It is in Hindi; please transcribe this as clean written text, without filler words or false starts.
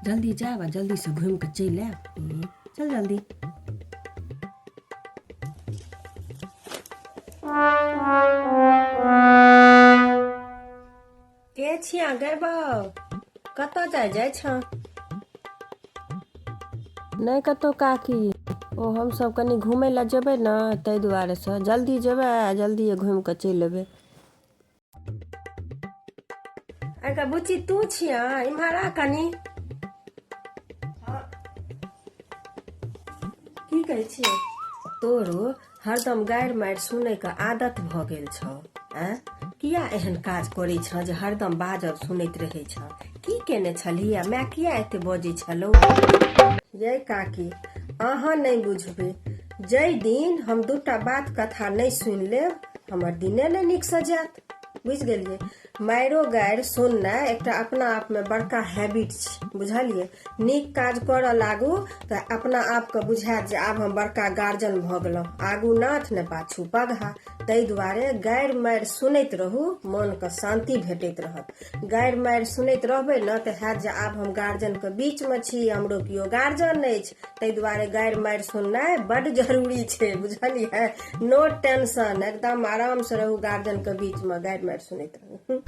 जल्दी जाब आ जल्दी से घूम के चल आब। चल जल्दी। के छिया गै बाउ, कतऽ जाइ छ? नहीं कतौ काकी, ओ हम सब कनी घूमे ला जेबै न, तै दुआरे से जल्दी जेबै आ जल्दी घूम के चलि एबै। अरे बुच्ची तू छिया, इम्हर आ कनी। की कहै छियै? तोरो हरदम गारि मारि सुनै के आदत भ गेल छौ। किया एहन काज करै छ जे हरदम बाजब सुनैत रहै छ? की केने छली आ माय किया एते बजै छलौ? ये काकी, अहाँ नहीं बुझबै, जै दिन हम दूटा बात कथा नहीं सुनि लेब, हमर दिने नहीं नीक से जायत। बुझ गेलिए? मायरो गारि सुननाइ एकटा अपना आप में बड़का हैबिट छै, बुझलिए? नीक काज करऽ लागू तऽ अपना आप के बुझायत जे आब हम बड़का गार्जियन भ गेलहुँ, आगू नाथ ने पाछू पगहा। तै दुआरे गारि मारि सुनैत रहू, मन के शांति भेटैत रहत। गारि मारि सुनैत रहबै न तऽ हैत जे आब हम गार्जियन के बीच में छी, हमरो कियो गार्जियन अछि। तै दुआरे गारि मारि सुननाइ बड जरूरी छै, बुझलिए? नो टेंशन, एकदम आराम से रहू गार्जियन के बीच में, गारि मारि सुनैत रहू।